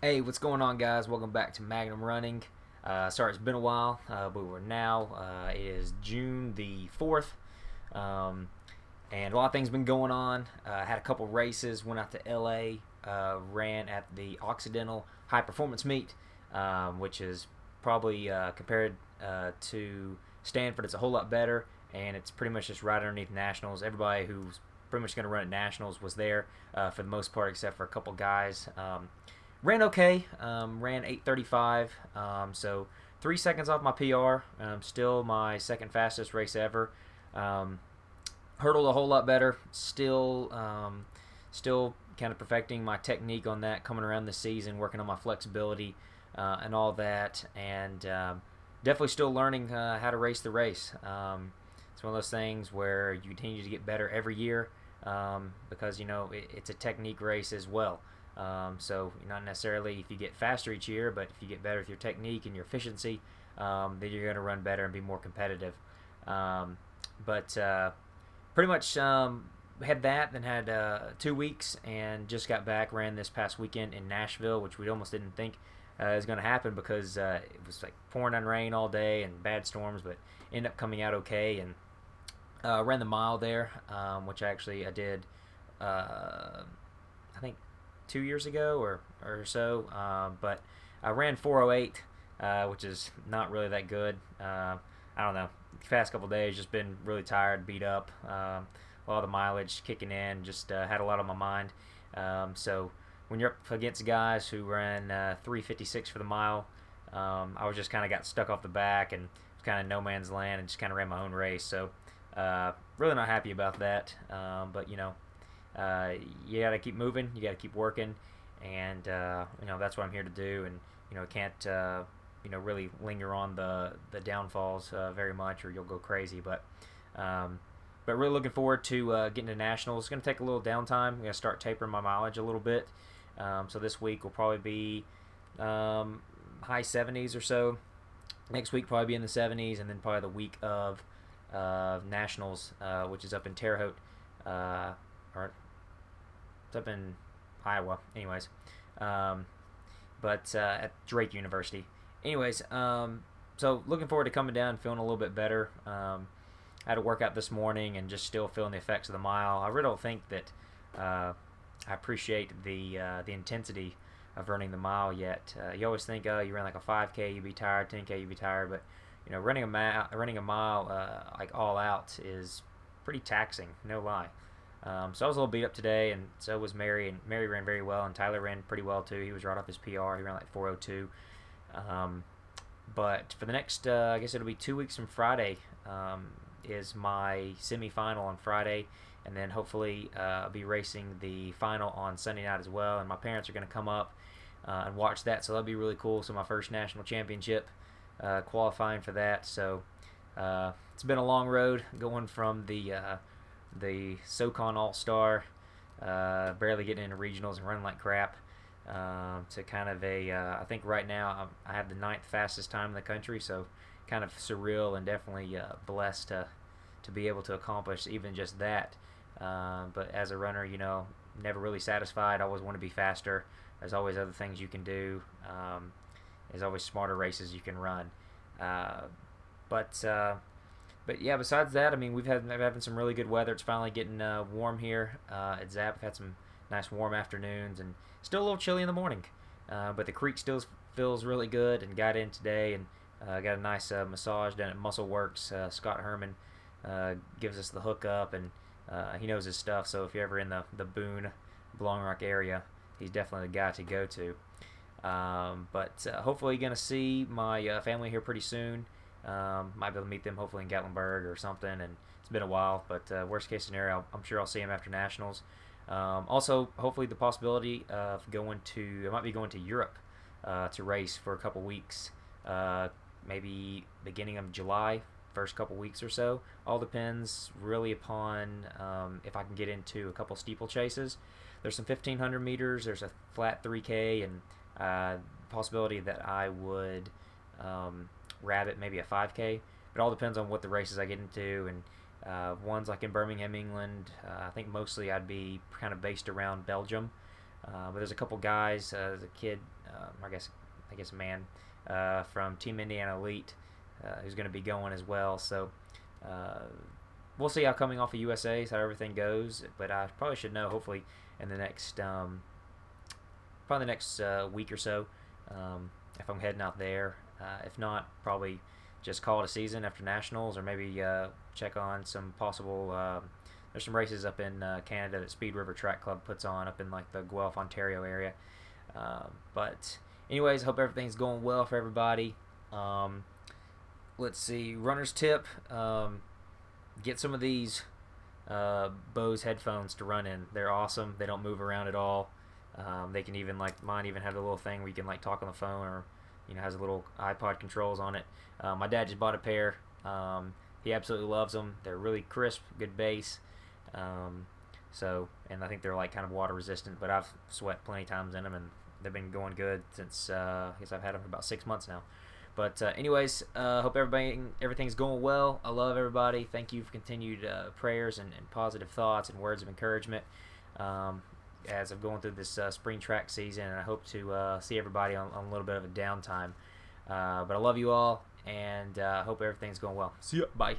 Hey, what's going on, guys? Welcome back to Magnum Running. Sorry, it's been a while, but we're now. It is June the 4th, um, and a lot of things been going on. Had a couple races, went out to LA, ran at the Occidental High Performance Meet, which is probably compared to Stanford, it's a whole lot better, and it's pretty much just right underneath Nationals. Everybody who's pretty much going to run at Nationals was there for the most part, except for a couple guys. Ran okay. Ran 8:35. So 3 seconds off my PR. Still my second fastest race ever. Um, Hurdled a whole lot better. Still kind of perfecting my technique on that coming around this season, working on my flexibility and all that, and definitely still learning how to race the race. It's one of those things where you continue to get better every year because it's a technique race as well. So not necessarily if you get faster each year, but if you get better with your technique and your efficiency, then you're going to run better and be more competitive. But pretty much had that, then had 2 weeks, and just got back. Ran this past weekend in Nashville, which we almost didn't think was going to happen because it was like pouring down rain all day and bad storms, but ended up coming out okay and ran the mile there, which I did. I think 2 years ago or so. But I ran 4:08, which is not really that good. I don't know. The past couple days, just been really tired, beat up. A lot of the mileage kicking in, just had a lot on my mind. So when you're up against guys who ran 3:56 for the mile, I was just kind of got stuck off the back and was kind of no man's land and just kind of ran my own race. So really not happy about that. But you got to keep moving, you got to keep working, and that's what I'm here to do. And can't really linger on the downfalls very much, or you'll go crazy. But really looking forward to getting to nationals. It's going to take a little downtime. I'm going to start tapering my mileage a little bit. So this week will probably be high 70s or so. Next week probably be in the 70s, and then probably the week of nationals, which is up in Terre Haute, or it's up in Iowa. Anyways, but at Drake University. Anyways, so looking forward to coming down and feeling a little bit better. I had a workout this morning and just still feeling the effects of the mile. I really don't think that I appreciate the intensity of running the mile yet. You always think, oh, you ran like a 5K, you'd be tired, 10K, you'd be tired, but running a mile like all out is pretty taxing, no lie. So I was a little beat up today, and so was Mary. And Mary ran very well, and Tyler ran pretty well too. He was right off his PR. He ran like 4:02. But for the next, I guess it'll be 2 weeks from Friday, is my semifinal on Friday, and then hopefully I'll be racing the final on Sunday night as well. And my parents are going to come up and watch that, so that'll be really cool. So my first national championship, qualifying for that. So it's been a long road going from the SoCon All-Star, barely getting into regionals and running like crap, to kind of I think right now I have the ninth fastest time in the country, so kind of surreal and definitely blessed to be able to accomplish even just that. But as a runner, never really satisfied. I always want to be faster. There's always other things you can do. There's always smarter races you can run. But yeah, besides that, I mean, we're having some really good weather. It's finally getting warm here at Zap. We've had some nice warm afternoons, and still a little chilly in the morning. But the creek still feels really good, and got in today and got a nice massage down at Muscle Works. Scott Herman gives us the hookup, and he knows his stuff. So if you're ever in the Boone, Blong Rock area, he's definitely the guy to go to. But hopefully going to see my family here pretty soon. Might be able to meet them hopefully in Gatlinburg or something, and it's been a while, but worst case scenario, I'm sure I'll see them after nationals. Also, hopefully the possibility of I might be going to Europe to race for a couple weeks, maybe beginning of July, first couple weeks or so. All depends really upon if I can get into a couple steeple chases. There's some 1,500 meters, there's a flat 3K, and possibility that I would rabbit maybe a 5K. It all depends on what the races I get into, and ones like in Birmingham, England. I think mostly I'd be kind of based around Belgium, but there's a couple guys. There's a kid I guess a man from Team Indiana Elite who's going to be going as well. So we'll see how coming off of USA's how everything goes. But I probably should know hopefully in the next week or so if I'm heading out there. If not, probably just call it a season after nationals, or maybe check on some possible. There's some races up in Canada that Speed River Track Club puts on up in like the Guelph, Ontario area. But anyways, hope everything's going well for everybody. Let's see, runner's tip: get some of these Bose headphones to run in. They're awesome. They don't move around at all. They can even, like mine, even have a little thing where you can like talk on the phone, or has a little iPod controls on it. My dad just bought a pair. He absolutely loves them. They're really crisp, good bass. And I think they're like kind of water resistant, but I've sweat plenty of times in them, and they've been going good since I guess I've had them for about 6 months now. But anyways, hope everything's going well. I love everybody. Thank you for continued prayers and positive thoughts and words of encouragement as I'm going through this spring track season, and I hope to see everybody on a little bit of a downtime. But I love you all, and hope everything's going well. See ya. Bye.